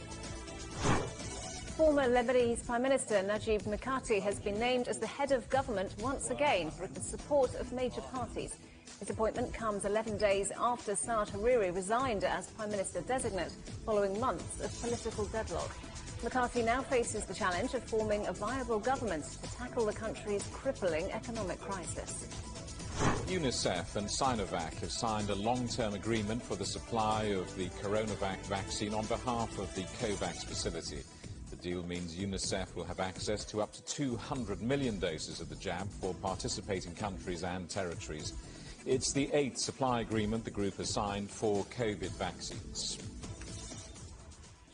Former Lebanese Prime Minister Najib Mikati has been named as the head of government once again with the support of major parties. His appointment comes 11 days after Saad Hariri resigned as Prime Minister designate following months of political deadlock. Mikati now faces the challenge of forming a viable government to tackle the country's crippling economic crisis. UNICEF and Sinovac have signed a long-term agreement for the supply of the Coronavac vaccine on behalf of the COVAX facility. The deal means UNICEF will have access to up to 200 million doses of the jab for participating countries and territories. It's the 8th supply agreement the group has signed for COVID vaccines.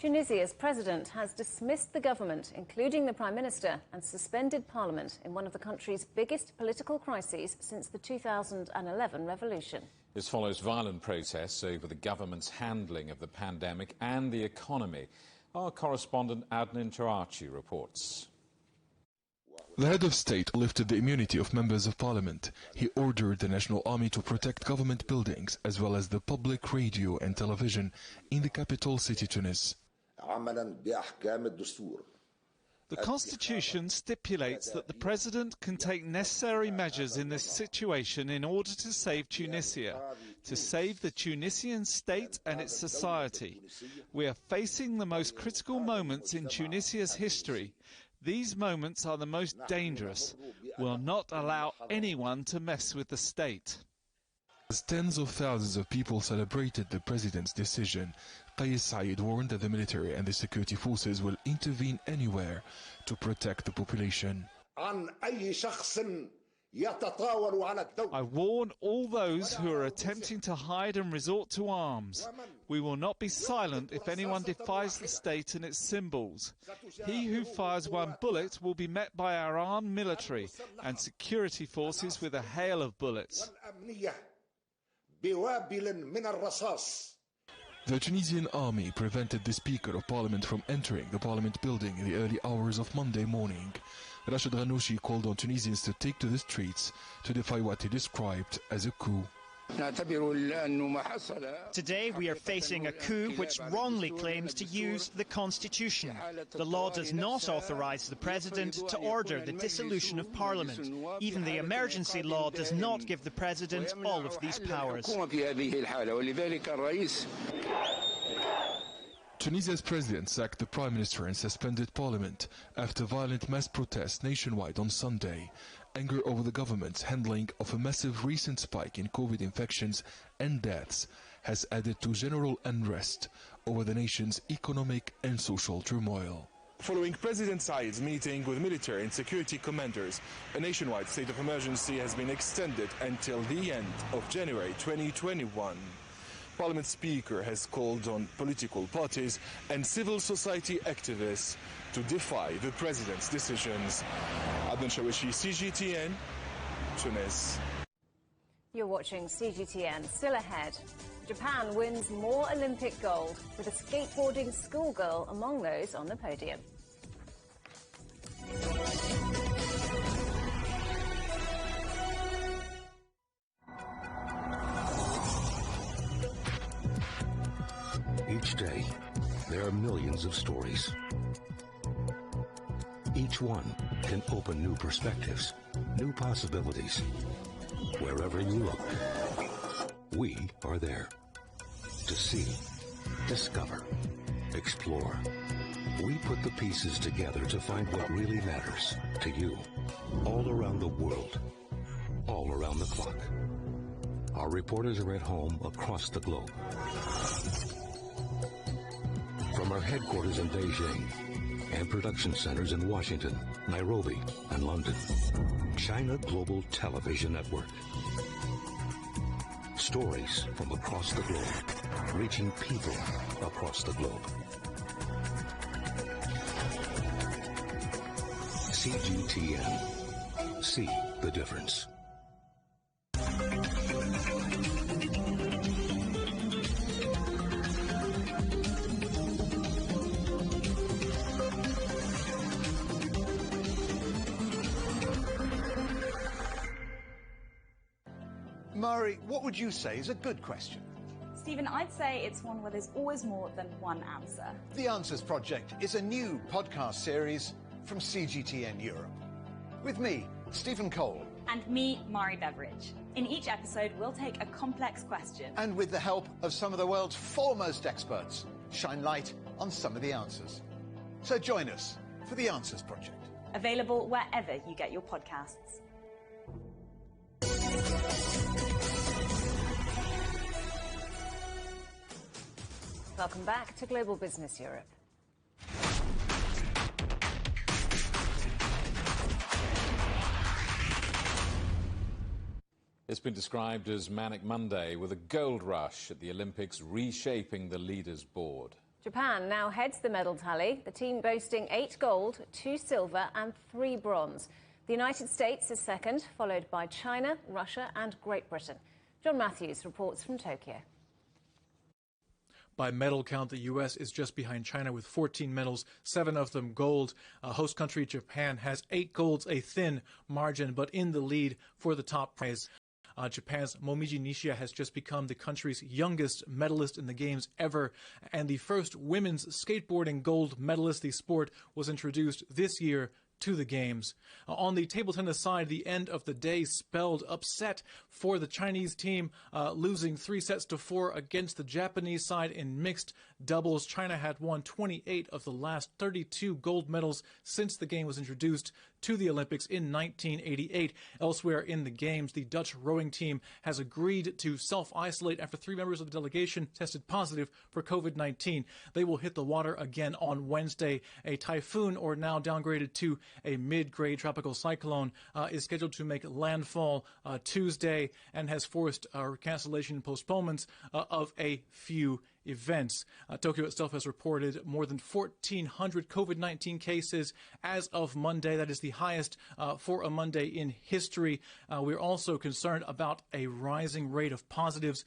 Tunisia's president has dismissed the government, including the Prime Minister, and suspended Parliament in one of the country's biggest political crises since the 2011 revolution. This follows violent protests over the government's handling of the pandemic and the economy. Our correspondent Adnan Charachi reports. The head of state lifted the immunity of members of parliament. He ordered the National Army to protect government buildings as well as the public radio and television in the capital city Tunis. The Constitution stipulates that the President can take necessary measures in this situation in order to save Tunisia, to save the Tunisian state and its society. We are facing the most critical moments in Tunisia's history. These moments are the most dangerous. We'll not allow anyone to mess with the state. As tens of thousands of people celebrated the president's decision, Qais Said warned that the military and the security forces will intervene anywhere to protect the population. I warn all those who are attempting to hide and resort to arms. We will not be silent if anyone defies the state and its symbols. He who fires one bullet will be met by our armed military and security forces with a hail of bullets. The Tunisian army prevented the Speaker of Parliament from entering the Parliament building in the early hours of Monday morning. Rashid Ghannouchi called on Tunisians to take to the streets to defy what he described as a coup. Today we are facing a coup which wrongly claims to use the Constitution. The law does not authorise the President to order the dissolution of Parliament. Even the emergency law does not give the President all of these powers. Tunisia's president sacked the prime minister and suspended parliament after violent mass protests nationwide on Sunday. Anger over the government's handling of a massive recent spike in COVID infections and deaths has added to general unrest over the nation's economic and social turmoil. Following President Said's meeting with military and security commanders, a nationwide state of emergency has been extended until the end of January 2021. Parliament Speaker has called on political parties and civil society activists to defy the president's decisions. Adnan Charachi, CGTN, Tunis. You're watching CGTN. Still ahead, Japan wins more Olympic gold, with a skateboarding schoolgirl among those on the podium. Each day, there are millions of stories. Each one can open new perspectives, new possibilities. Wherever you look, we are there. To see, discover, explore. We put the pieces together to find what really matters to you. All around the world, all around the clock. Our reporters are at home across the globe. From our headquarters in Beijing and production centers in Washington, Nairobi, and London, China Global Television Network. Stories from across the globe, reaching people across the globe. CGTN. See the difference. Mari, what would you say is a good question? Stephen, I'd say it's one where there's always more than one answer. The Answers Project is a new podcast series from CGTN Europe. With me, Stephen Cole. And me, Mari Beveridge. In each episode, we'll take a complex question. And with the help of some of the world's foremost experts, shine light on some of the answers. So join us for The Answers Project. Available wherever you get your podcasts. Welcome back to Global Business Europe. It's been described as Manic Monday, with a gold rush at the Olympics reshaping the leaders' board. Japan now heads the medal tally, the team boasting 8 gold, 2 silver and 3 bronze. The United States is second, followed by China, Russia and Great Britain. John Matthews reports from Tokyo. By medal count, the U.S. is just behind China with 14 medals, 7 of them gold. Host country Japan has 8 golds, a thin margin, but in the lead for the top prize. Japan's Momiji Nishia has just become the country's youngest medalist in the games ever, and the first women's skateboarding gold medalist. The sport was introduced this year to the games. On the table tennis side, the end of the day spelled upset for the Chinese team, losing 3-4 against the Japanese side in mixed doubles. China had won 28 of the last 32 gold medals since the game was introduced to the Olympics in 1988. Elsewhere in the games, the Dutch rowing team has agreed to self-isolate after 3 members of the delegation tested positive for COVID-19. They will hit the water again on Wednesday. A typhoon, or now downgraded to a mid-grade tropical cyclone, is scheduled to make landfall Tuesday and has forced cancellation and postponements of a few events. Tokyo itself has reported more than 1,400 COVID-19 cases as of Monday. That is the highest for a Monday in history. We're also concerned about a rising rate of positives,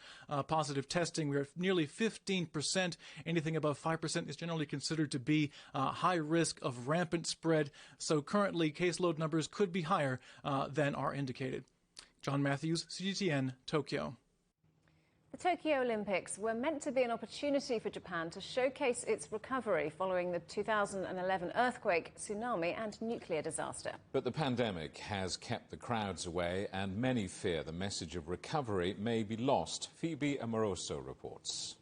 positive testing. We're at nearly 15%. Anything above 5% is generally considered to be high risk of rampant spread. So currently, caseload numbers could be higher than are indicated. John Matthews, CGTN, Tokyo. The Tokyo Olympics were meant to be an opportunity for Japan to showcase its recovery following the 2011 earthquake, tsunami and nuclear disaster. But the pandemic has kept the crowds away, and many fear the message of recovery may be lost. Phoebe Amoroso reports.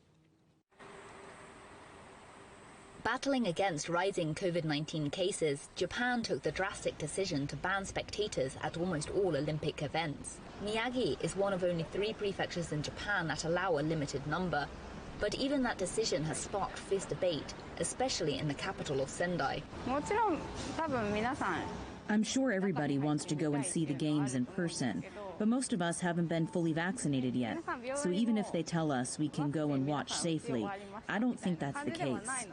Battling against rising COVID-19 cases, Japan took the drastic decision to ban spectators at almost all Olympic events. Miyagi is one of only 3 prefectures in Japan that allow a limited number. But even that decision has sparked fierce debate, especially in the capital of Sendai. I'm sure everybody wants to go and see the games in person, but most of us haven't been fully vaccinated yet. So even if they tell us we can go and watch safely, I don't think that's the case.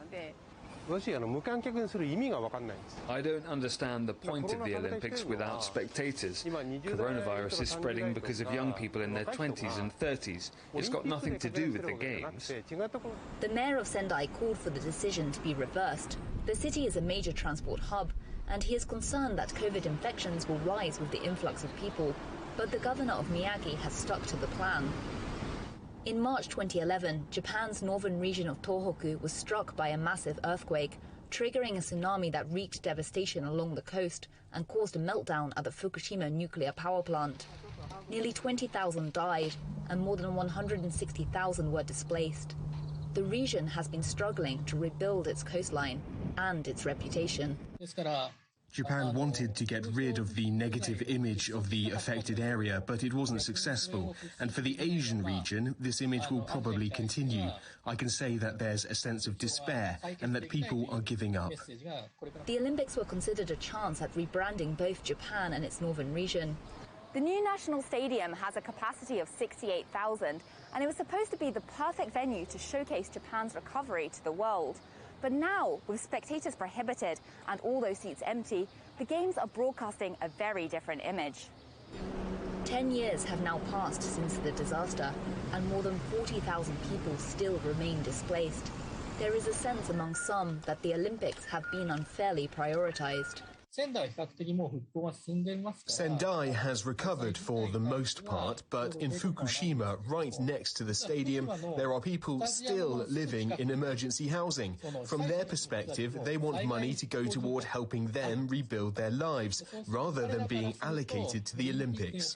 I don't understand the point of the Olympics without spectators. Coronavirus is spreading because of young people in their 20s and 30s. It's got nothing to do with the Games. The mayor of Sendai called for the decision to be reversed. The city is a major transport hub, and he is concerned that COVID infections will rise with the influx of people. But the governor of Miyagi has stuck to the plan. In March 2011, Japan's northern region of Tohoku was struck by a massive earthquake, triggering a tsunami that wreaked devastation along the coast and caused a meltdown at the Fukushima nuclear power plant. Nearly 20,000 died and more than 160,000 were displaced. The region has been struggling to rebuild its coastline and its reputation. Japan wanted to get rid of the negative image of the affected area, but it wasn't successful. And for the Asian region, this image will probably continue. I can say that there's a sense of despair and that people are giving up. The Olympics were considered a chance at rebranding both Japan and its northern region. The new National Stadium has a capacity of 68,000, and it was supposed to be the perfect venue to showcase Japan's recovery to the world. But now, with spectators prohibited and all those seats empty, the Games are broadcasting a very different image. 10 years have now passed since the disaster, and more than 40,000 people still remain displaced. There is a sense among some that the Olympics have been unfairly prioritized. Sendai has recovered for the most part, but in Fukushima, right next to the stadium, there are people still living in emergency housing. From their perspective, they want money to go toward helping them rebuild their lives, rather than being allocated to the Olympics.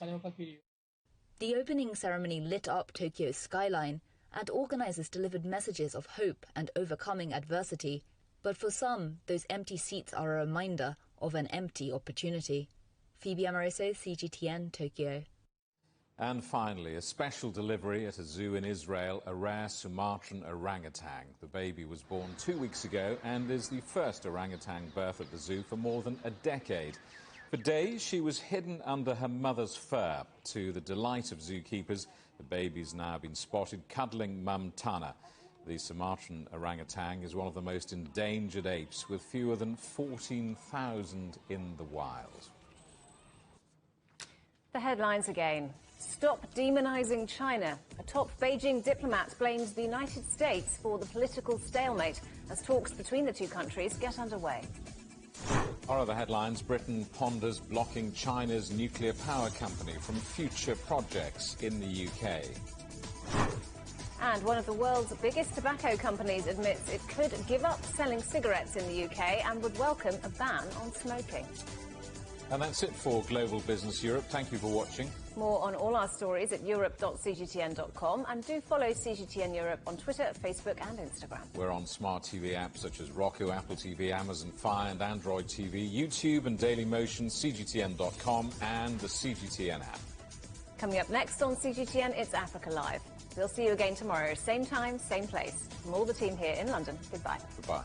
The opening ceremony lit up Tokyo's skyline, and organizers delivered messages of hope and overcoming adversity. But for some, those empty seats are a reminder of an empty opportunity. Phoebe Amoroso, CGTN, Tokyo. And finally, a special delivery at a zoo in Israel, a rare Sumatran orangutan. The baby was born 2 weeks ago and is the first orangutan birth at the zoo for more than a decade. For days, she was hidden under her mother's fur. To the delight of zookeepers, the baby's now been spotted cuddling mum Tana. The Sumatran orangutan is one of the most endangered apes, with fewer than 14,000 in the wild. The headlines again. Stop demonizing China. A top Beijing diplomat blames the United States for the political stalemate as talks between the two countries get underway. Our other headlines: Britain ponders blocking China's nuclear power company from future projects in the UK. And one of the world's biggest tobacco companies admits it could give up selling cigarettes in the UK and would welcome a ban on smoking. And that's it for Global Business Europe. Thank you for watching. More on all our stories at europe.cgtn.com, and do follow CGTN Europe on Twitter, Facebook and Instagram. We're on smart TV apps such as Roku, Apple TV, Amazon Fire and Android TV, YouTube and Dailymotion, CGTN.com and the CGTN app. Coming up next on CGTN, it's Africa Live. We'll see you again tomorrow, same time, same place. From all the team here in London, goodbye. Goodbye.